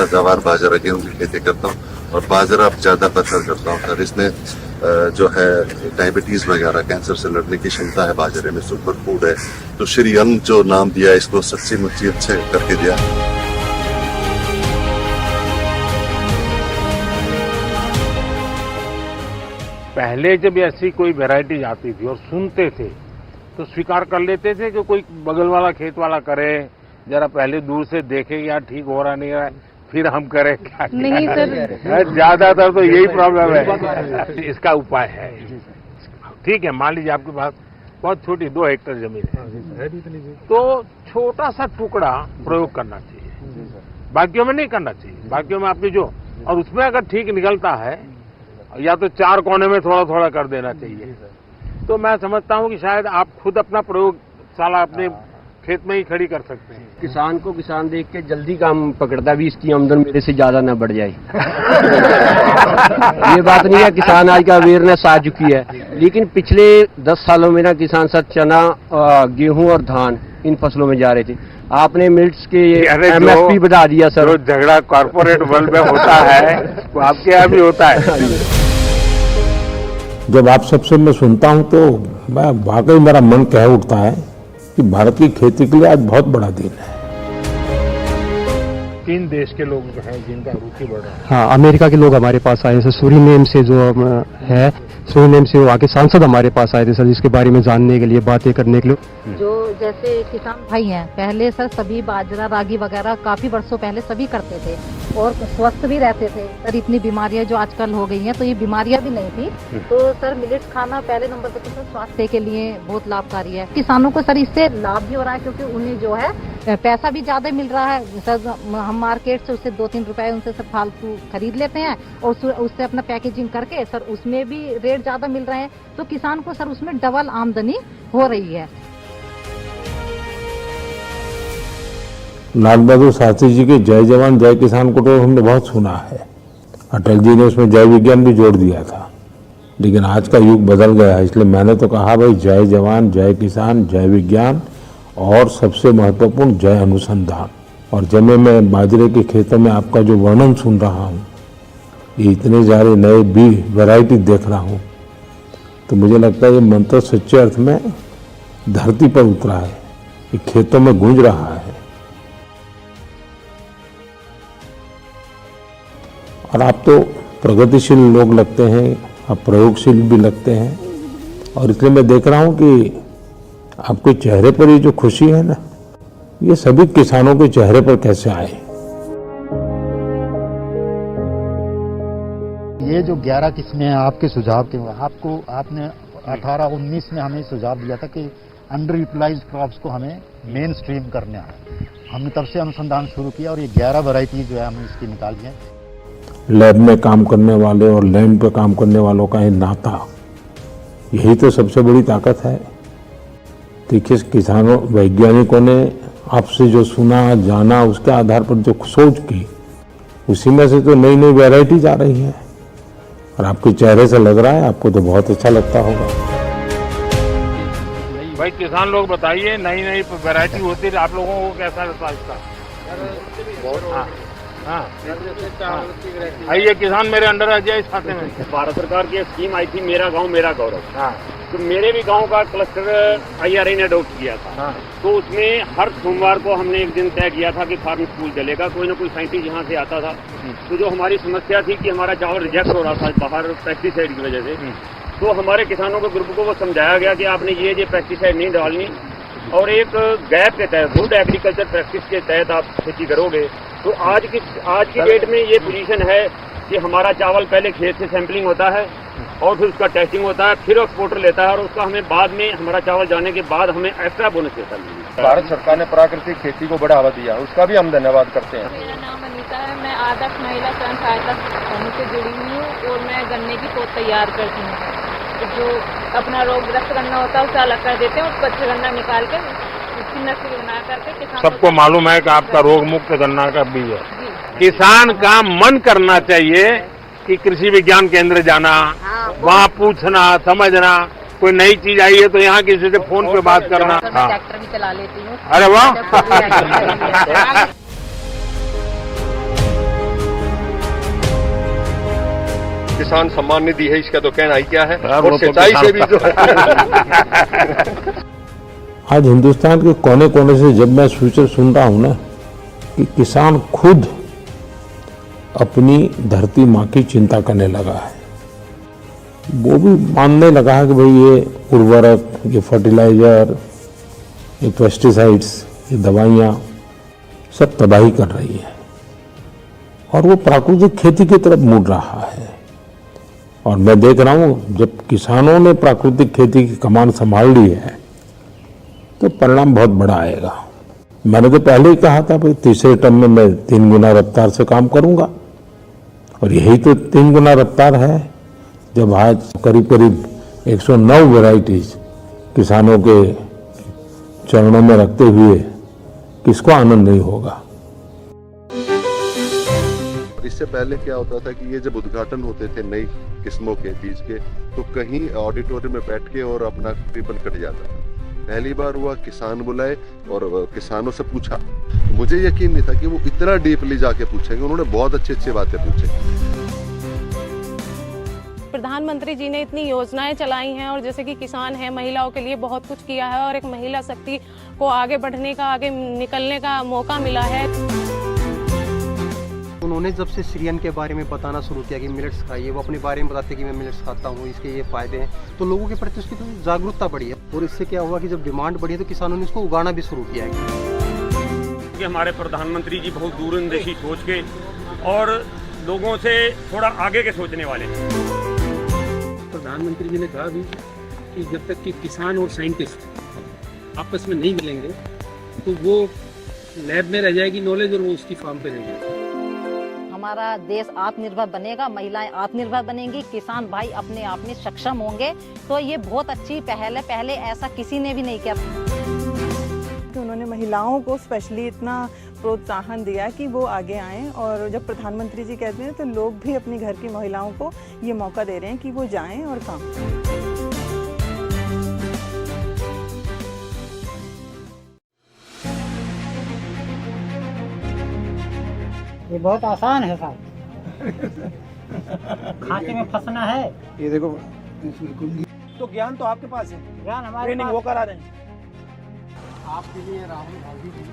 ज्वार बाजरा गेहूं की खेती करता हूँ और बाजरा ज्यादा प्रेफर करता हूँ सर। इसमें जो है डायबिटीज वगैरह कैंसर से लड़ने की क्षमता है बाजरे में, सुपर फूड है। तो श्री अन्न जो नाम दिया इसको सच्ची मुच्ची अच्छे करके दिया। पहले जब ऐसी कोई वैरायटी आती थी और सुनते थे तो स्वीकार कर लेते थे कि कोई बगल वाला खेत वाला करे, जरा पहले दूर से देखे यार ठीक हो रहा नहीं रहा फिर हम करें क्या। नहीं सर, ज्यादातर तो यही प्रॉब्लम है। इसका उपाय है, ठीक है मान लीजिए आपके पास बहुत छोटी 2 हेक्टेयर जमीन है तो छोटा सा टुकड़ा प्रयोग करना चाहिए, बाकियों में नहीं करना चाहिए। बाकियों में आपकी जो और उसमें अगर ठीक निकलता है या तो 4 कोने में थोड़ा थोड़ा कर देना चाहिए। तो मैं समझता हूं कि शायद आप खुद अपना प्रयोगशाला अपने खेत में ही खड़ी कर सकते हैं। किसान को किसान देख के जल्दी काम पकड़ता भी, इसकी आमदन मेरे से ज्यादा ना बढ़ जाए। ये बात नहीं है, किसान आज का अवेयरनेस आ चुकी है, लेकिन पिछले 10 सालों में ना किसान सर चना, गेहूं और धान इन फसलों में जा रहे थे। आपने मिल्ट्स के MSP बढ़ा दिया सर। जो झगड़ा कॉर्पोरेट वर्ल्ड में होता है वो आपके यहाँ भी होता है। जब आप सबसे मैं सुनता हूं तो मैं वाकई मेरा मन कह उठता है कि भारत की खेती के लिए आज बहुत बड़ा दिन है। 3 देश के लोग हैं जिनका रुचि बढ़ रहा है। हाँ, अमेरिका के लोग हमारे पास आए, सर सूरीनेम से जो है, सूरीनेम से वो आके सांसद हमारे पास आए थे सर, जिसके बारे में जानने के लिए, बातें करने के लिए। जो जैसे किसान भाई हैं पहले सर सभी बाजरा रागी वगैरह काफी वर्षों पहले सभी करते थे और स्वस्थ भी रहते थे सर। इतनी बीमारियां जो आजकल हो गई हैं तो ये बीमारियां भी नहीं थी। तो सर मिलेट्स खाना पहले नंबर पर तो सर स्वास्थ्य के लिए बहुत लाभकारी है। किसानों को सर इससे लाभ भी हो रहा है क्योंकि उन्हें जो है पैसा भी ज्यादा मिल रहा है सर। हम मार्केट से उससे 2-3 रुपए उनसे सर फालतू खरीद लेते हैं और उससे अपना पैकेजिंग करके सर उसमें भी रेट ज्यादा मिल रहे हैं तो किसान को सर उसमें डबल आमदनी हो रही है। लाल बहादुर शास्त्री जी के जय जवान जय किसान को तो हमने बहुत सुना है। अटल जी ने उसमें जय विज्ञान भी जोड़ दिया था, लेकिन आज का युग बदल गया है, इसलिए मैंने तो कहा भाई जय जवान जय किसान जय विज्ञान और सबसे महत्वपूर्ण जय अनुसंधान। और जब मैं बाजरे के खेतों में आपका जो वर्णन सुन रहा हूँ, ये इतने सारे नए बीज वैरायटी देख रहा हूँ, तो मुझे लगता है ये मंत्र सच्चे अर्थ में धरती पर उतरा है, ये खेतों में गूंज रहा है। और आप तो प्रगतिशील लोग लगते हैं, आप प्रयोगशील भी लगते हैं, और इसलिए मैं देख रहा हूं कि आपके चेहरे पर ये जो खुशी है ना, ये सभी किसानों के चेहरे पर कैसे आए। ये जो 11 किस्में हैं आपके सुझाव के, आपने 18-19 में हमें सुझाव दिया था कि अंडर यूटिलाइज्ड क्रॉप्स को हमें मेन स्ट्रीम करना है। हमने तब से अनुसंधान शुरू किया और ये 11 वैरायटी जो है हमने इसकी निकाली है। लैब में काम करने वाले और लैंड पे काम करने वालों का ये नाता, यही तो सबसे बड़ी ताकत है। देखिए किसानों वैज्ञानिकों ने आपसे जो सुना जाना, उसके आधार पर जो सोच की, उसी में से तो नई नई वैरायटीज आ रही हैं। और आपके चेहरे से लग रहा है आपको तो बहुत अच्छा लगता होगा। भाई किसान लोग बताइए, नई नई वैरायटी होती है, आप लोगों को कैसा लगता है इसका? आइए किसान मेरे अंडर आ जाए इस खाते में। भारत सरकार की स्कीम आई थी मेरा गांव मेरा गौरव। हाँ। तो मेरे भी गांव का क्लस्टर IRI ने अडॉप्ट किया था। हाँ। तो उसमें हर सोमवार को हमने एक दिन तय किया था कि फार्म स्कूल चलेगा, कोई ना कोई साइंटिस्ट यहाँ से आता था। तो जो हमारी समस्या थी कि हमारा चावल रिजेक्ट हो रहा था बाहर पेस्टिसाइड की वजह से, तो हमारे किसानों के ग्रुप को वो समझाया गया कि आपने ये पेस्टिसाइड नहीं डालनी और एक गैप के तहत गुड एग्रीकल्चर प्रैक्टिस के तहत आप खेती करोगे। तो आज की डेट में ये पोजीशन है कि हमारा चावल पहले खेत से सैंपलिंग होता है और फिर उसका टेस्टिंग होता है, फिर एक्सपोर्टर लेता है और उसका हमें बाद में हमारा चावल जाने के बाद हमें एक्स्ट्रा बोनस देता है। भारत सरकार ने प्राकृतिक खेती को बढ़ावा दिया, उसका भी हम धन्यवाद करते हैं। मेरा नाम अनीता है, मैं आदर्श महिला स्वयं सहायता समूह से जुड़ी हुई हूँ और मैं गन्ने की पौध तैयार करती हूँ। जो अपना रोगग्रस्त गन्ना होता है उसे अलग कर देते हैं, उसको अच्छा गन्ना निकाल कर उसकी नस्ल बना करके सबको मालूम है कि आपका रोग मुक्त गन्ना का बीज है। किसान का मन करना चाहिए कि कृषि विज्ञान केंद्र जाना, वहाँ पूछना समझना, कोई नई चीज आई है तो यहाँ किसी से फोन पे बात करना। ट्रैक्टर भी चला लेती हूँ। अरे वाह। किसान सम्मान निधि है, इसका तो कहना ही क्या है। हाँ, वो और तो सिंचाई से भी जो आज हिंदुस्तान के कोने कोने से जब मैं फ्यूचर सुन रहा हूं ना कि किसान खुद अपनी धरती माँ की चिंता करने लगा है, वो भी मानने लगा है कि भाई ये उर्वरक, ये फर्टिलाइजर, ये पेस्टिसाइड्स, ये दवाइयाँ सब तबाही कर रही है और वो प्राकृतिक खेती की तरफ मुड़ रहा है। और मैं देख रहा हूँ जब किसानों ने प्राकृतिक खेती की कमान संभाल ली है तो परिणाम बहुत बड़ा आएगा। मैंने तो पहले ही कहा था भाई तीसरे टर्म में मैं 3 गुना रफ्तार से काम करूंगा और यही तो 3 गुना रफ्तार है जब आज करीब करीब 109 वैरायटीज किसानों के चरणों में रखते हुए किसको आनंद नहीं होगा। इससे पहले क्या होता था कि ये जब उद्घाटन होते थे नई किस्मों के बीज के, तो कहीं ऑडिटोरियम में बैठ के और अपना रिबन कट जाता था। पहली बार हुआ किसान बुलाए और किसानों से पूछा, मुझे यकीन नहीं था कि वो इतना डीपली जाके पूछेंगे। उन्होंने बहुत अच्छी बातें पूछी। प्रधानमंत्री जी ने इतनी योजनाएं चलाई हैं और जैसे कि किसान है, महिलाओं के लिए बहुत कुछ किया है और एक महिला शक्ति को आगे बढ़ने का, आगे निकलने का मौका मिला है। उन्होंने जब से सीरियन के बारे में बताना शुरू किया कि मिलेट्स खाइए, वो अपने बारे में बताते कि मैं मिलेट्स खाता हूँ, इसके ये फायदे हैं, तो लोगों के प्रति उसकी तो जागरूकता बढ़ी है और इससे क्या हुआ कि जब डिमांड बढ़ी तो किसानों ने इसको उगाना भी शुरू किया है। कि हमारे प्रधानमंत्री जी बहुत दूरंदेशी सोच के और लोगों से थोड़ा आगे के सोचने वाले हैं। प्रधानमंत्री जी ने कहा भी कि जब तक कि किसान और साइंटिस्ट आपस में नहीं मिलेंगे तो वो लैब में रह जाएगी नॉलेज और वो उसकी फार्म पे रह जाएगी। हमारा देश आत्मनिर्भर बनेगा, महिलाएं आत्मनिर्भर बनेंगी, किसान भाई अपने आप में सक्षम होंगे, तो ये बहुत अच्छी पहल है। पहले ऐसा किसी ने भी नहीं किया। तो उन्होंने महिलाओं को स्पेशली इतना प्रोत्साहन दिया कि वो आगे आएं और जब प्रधानमंत्री जी कहते हैं तो लोग भी अपनी घर की महिलाओं को ये मौका दे रहे हैं कि वो जाएं और काम करें। ये बहुत आसान है साहब, खाते में फंसना है। ये देखो, तो ज्ञान तो आपके पास है, ज्ञान हमारे ट्रेनिंग वो करा रहे हैं। आपके लिए राहुल गांधी जी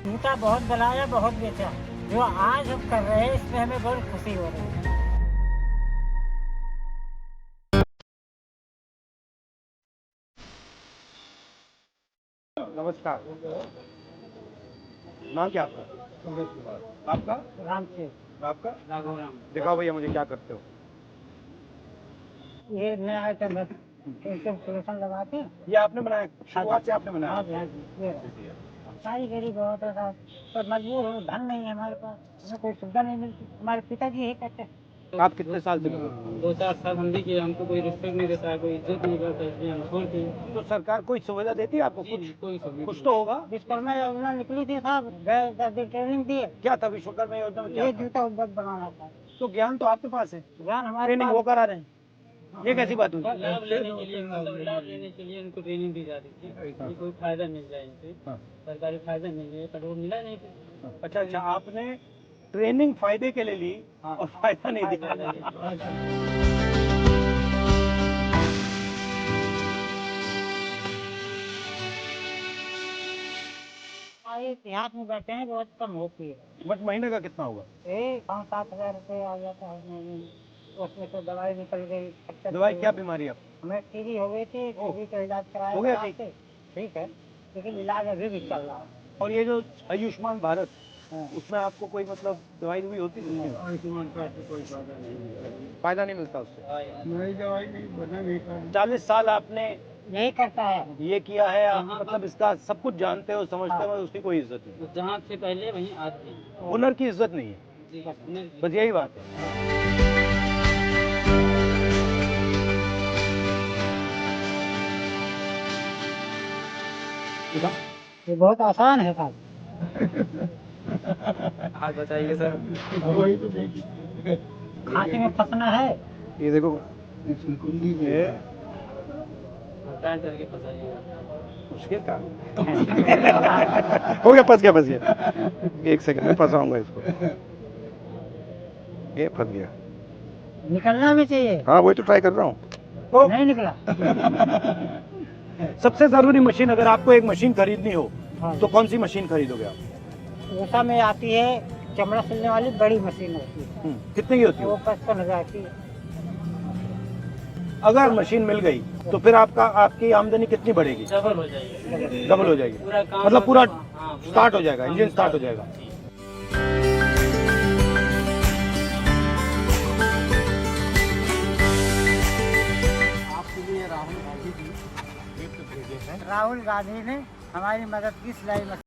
झूठा बहुत गलाया, बहुत बेचा, जो आज हम कर रहे हैं इसमें हमें बहुत खुशी हो रही है। नमस्कार, नाम क्या आपका? आपका राम से। आपका राघव राम। दिखाओ भैया मुझे क्या करते हो। ये नया आइटम है, सोल्यूशन लगाते हैं। ये आपने बनाया, शुरुआत से आपने बनाया? कारीगरी बहुत है साहब, पर मजबूर हो, धन नहीं है हमारे पास, हमें कोई सुविधा नहीं मिलती। हमारे पिताजी यही कहते हैं। आप कितने साल से? 2-4 साल हम भी किए, हमको कोई रिस्पेक्ट नहीं देता है, कोई इज्जत नहीं करता, इसलिए हम छोड़ दिए। तो सरकार कोई सुविधा देती है आपको? कुछ तो होगा। विश्वकर्मा योजना निकली थी साहब, गए 10 दिन ट्रेनिंग दिए। क्या था विश्वकर्मा योजना में? ये जूता उद्योग बनाना था। तो ज्ञान तो आपके पास है, ज्ञान हमारे ट्रेनिंग वो करा रहे हैं, ये कैसी बात हुई? लाभ लेने के लिए उनको ट्रेनिंग दी जा रही थी, कोई फायदा मिल जाए इनसे, सरकारी फायदा मिल जाए, पर वो मिला नहीं। अच्छा, आपने ट्रेनिंग फायदे के लिए ली और फायदा नहीं दिया। देहात में बैठे हैं, बहुत कम होती है। बट महीने का कितना होगा? 5-7 हजार रुपये आ जाता है। उसमें तो दवाई निकल गई। दवाई क्या बीमारी है? हमें टीबी हो गई थी, टीबी का इलाज कराया। हो गया? ठीक है, लेकिन इलाज अभी भी चल रहा है। और ये जो आयुष्मान भारत, उसमें आपको कोई मतलब दवाई भी होती है? आयुष्मान कार्ड से कोई फायदा नहीं, फायदा नहीं मिलता उससे। नई दवाई नहीं बना नहीं कर। 40 साल आपने यही करता है, ये किया है, आप मतलब इसका सब कुछ जानते हो, समझते हो, उसकी कोई इज्जत नहीं। जहाँ से पहले वहीं आज भी हुनर की इज्जत नहीं है, बस यही बात है। ये बहुत आसान है साहब। हाथ बताइए सर। खाते में फंसना है। ये देखो, मुश्किल काम हो गया, फंस गया। 1 सेकंड में फंसाऊंगा इसको। ये फंस गया। निकलना भी चाहिए। हाँ वही तो ट्राई कर रहा हूँ। नहीं निकला। सबसे जरूरी मशीन, अगर आपको एक मशीन खरीदनी हो हाँ। तो कौन सी मशीन खरीदोगे आप? ऊषा में आती है चमड़ा सिलने वाली बड़ी मशीन होती है। कितने की होती है? वो 55,000 की। अगर मशीन मिल गई तो फिर आपकी आमदनी कितनी बढ़ेगी? डबल हो जाएगी। डबल हो जाएगी, मतलब पूरा स्टार्ट हो जाएगा, इंजन स्टार्ट हो जाएगा। आपके लिए राहुल गांधी जी गिफ्ट भेजे हैं। राहुल गांधी ने हमारी मदद की सिलाई मशीन